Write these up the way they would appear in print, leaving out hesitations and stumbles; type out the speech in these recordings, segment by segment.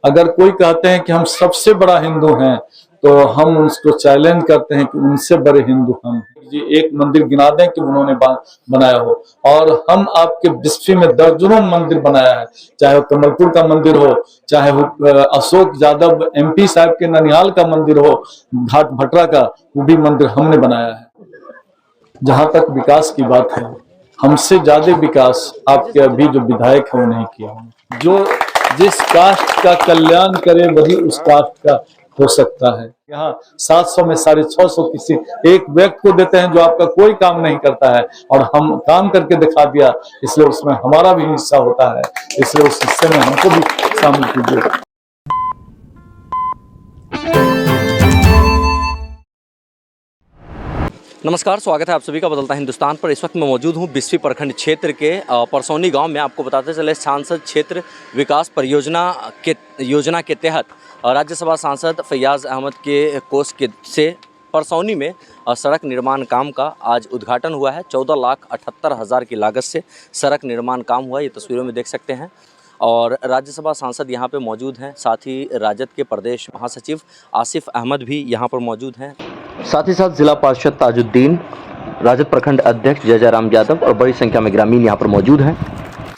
अगर कोई कहते हैं कि हम सबसे बड़ा हिंदू हैं तो हम उसको चैलेंज करते हैं कि उनसे बड़े हिंदू हम हैं। जी एक मंदिर गिना दें कि उन्होंने बनाया हो, और हम आपके बिस्फी में दर्जनों मंदिर बनाया है, चाहे वो कमलपुर का मंदिर हो, चाहे वो अशोक यादव MP साहब के ननिहाल का मंदिर हो, घाट भटरा का, वो भी मंदिर हमने बनाया है। जहां तक विकास की बात है, हमसे ज्यादा विकास आपके अभी जो विधायक है वो नहीं किया। जो जिस कास्ट का कल्याण करे वही उस कास्ट का हो सकता है। यहाँ 700 में 650 किसी एक व्यक्ति को देते हैं जो आपका कोई काम नहीं करता है, और हम काम करके दिखा दिया, इसलिए उसमें हमारा भी हिस्सा होता है, इसलिए उस हिस्से में हमको भी शामिल कीजिए। नमस्कार, स्वागत है आप सभी का बदलता हिंदुस्तान पर। इस वक्त मैं मौजूद हूं बिस्फी प्रखंड क्षेत्र के परसौनी गांव में। आपको बताते चले, सांसद क्षेत्र विकास परियोजना योजना के तहत राज्यसभा सांसद फैयाज अहमद के कोष से परसौनी में सड़क निर्माण काम का आज उद्घाटन हुआ है। 14,78,000 की लागत से सड़क निर्माण काम हुआ, ये तस्वीरों में देख सकते हैं। और राज्यसभा सांसद यहाँ पे मौजूद हैं, साथ ही राजद के प्रदेश महासचिव आसिफ अहमद भी यहाँ पर मौजूद हैं, साथ ही साथ जिला पार्षद ताजुद्दीन, राजद प्रखंड अध्यक्ष जयराम यादव और बड़ी संख्या में ग्रामीण यहाँ पर मौजूद हैं।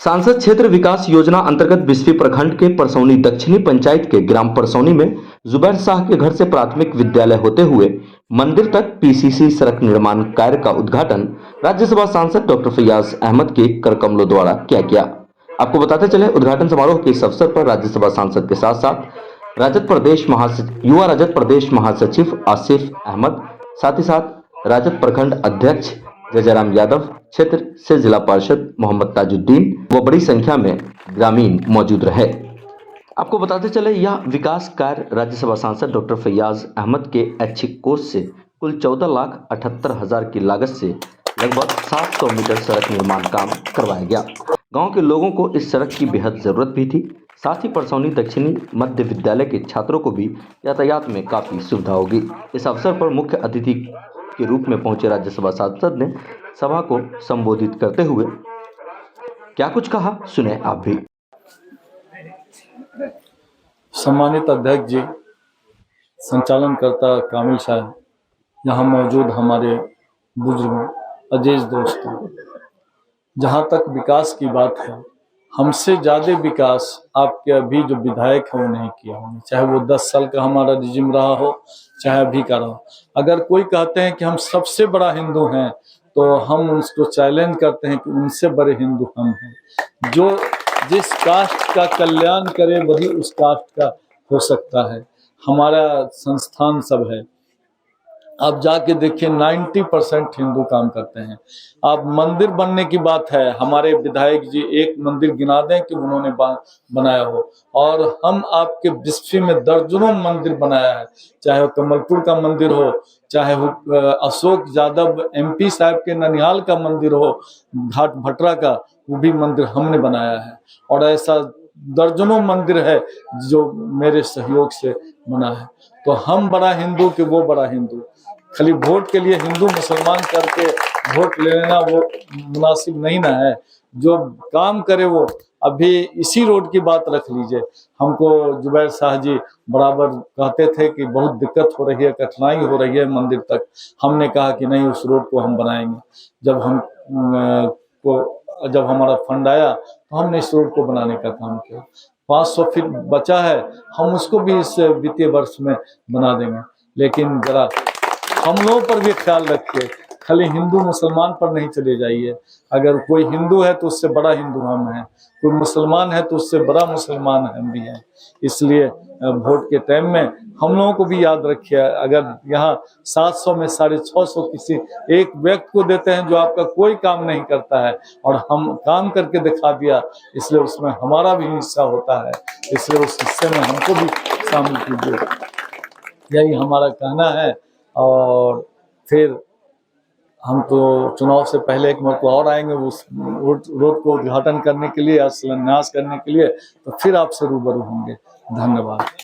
सांसद क्षेत्र विकास योजना अंतर्गत बिस्फी प्रखंड के परसौनी दक्षिणी पंचायत के ग्राम परसौनी में जुबैर शाह के घर से प्राथमिक विद्यालय होते हुए मंदिर तक PCC सड़क निर्माण कार्य का उद्घाटन राज्यसभा सांसद डॉक्टर फैयाज अहमद के कर कमलों द्वारा किया गया। आपको बताते चले, उद्घाटन समारोह के इस अवसर पर राज्यसभा सांसद के साथ साथ युवा राजद प्रदेश महासचिव आसिफ अहमद, साथ ही साथ राजद प्रखंड अध्यक्ष जयराम यादव, क्षेत्र से जिला पार्षद मोहम्मद ताजुद्दीन व बड़ी संख्या में ग्रामीण मौजूद रहे। आपको बताते चले, यह विकास कार्य राज्यसभा सांसद डॉक्टर फैयाज अहमद के ऐच्छिक कोष से कुल 14,78,000 की लागत से लगभग 700 मीटर सड़क निर्माण काम करवाया गया। गांव के लोगों को इस सड़क की बेहद जरूरत भी थी, साथ ही परसौनी दक्षिणी मध्य विद्यालय के छात्रों को भी यातायात में काफी सुविधा होगी। इस अवसर पर मुख्य अतिथि के रूप में पहुंचे राज्यसभा सांसद ने सभा को संबोधित करते हुए क्या कुछ कहा, सुने आप भी। सम्मानित अध्यक्ष जी, संचालनकर्ता कामिल साहब, यहाँ मौजूद हमारे बुजुर्ग अजीज दोस्तों, जहाँ तक विकास की बात है, हमसे ज्यादा विकास आपके अभी जो विधायक है वो नहीं किया होंगे, चाहे वो 10 साल का हमारा रिजिम रहा हो, चाहे अभी का रहा। अगर कोई कहते हैं कि हम सबसे बड़ा हिंदू हैं तो हम उसको चैलेंज करते हैं कि उनसे बड़े हिंदू हम हैं। जो जिस कास्ट का कल्याण करे वही उस कास्ट का हो सकता है। हमारा संस्थान सब है, आप जाके देखिए 90% हिंदू काम करते हैं। आप मंदिर बनने की बात है, हमारे विधायक जी एक मंदिर गिना दें कि उन्होंने बनाया हो, और हम आपके बिस्फी में दर्जनों मंदिर बनाया है, चाहे वो कमलपुर का मंदिर हो, चाहे वो अशोक यादव MP साहब के ननिहाल का मंदिर हो, घाट भटरा का, वो भी मंदिर हमने बनाया है। और ऐसा दर्जनों मंदिर है जो मेरे सहयोग से बना है। तो हम बड़ा हिंदू कि वो बड़ा हिंदू, खाली वोट के लिए हिंदू मुसलमान करके वोट ले लेना वो मुनासिब नहीं ना है। जो काम करे वो, अभी इसी रोड की बात रख लीजिए, हमको जुबैर शाह जी बराबर कहते थे कि बहुत दिक्कत हो रही है, कठिनाई हो रही है मंदिर तक। हमने कहा कि नहीं, उस रोड को हम बनाएंगे। जब हमारा फंड आया तो हमने इस रोड को बनाने का काम किया। 500 फीट बचा है, हम उसको भी इस वित्तीय वर्ष में बना देंगे। लेकिन जरा हम लोगों पर भी ख्याल रखिए, खाली हिंदू मुसलमान पर नहीं चले जाइए। अगर कोई हिंदू है तो उससे बड़ा हिंदू हम हैं, कोई मुसलमान है तो उससे बड़ा मुसलमान हम भी हैं। इसलिए वोट के टाइम में हम लोगों को भी याद रखिए, अगर यहाँ 700 में 650 किसी एक व्यक्ति को देते हैं जो आपका कोई काम नहीं करता है, और हम काम करके दिखा दिया, इसलिए उसमें हमारा भी हिस्सा होता है, इसलिए उस हिस्से में हमको भी शामिल कीजिए। यही हमारा कहना है। और फिर हम तो चुनाव से पहले एक मरतबा और आएंगे उस रोड को उद्घाटन करने के लिए, शिलान्यास करने के लिए, तो फिर आपसे रूबरू होंगे। धन्यवाद।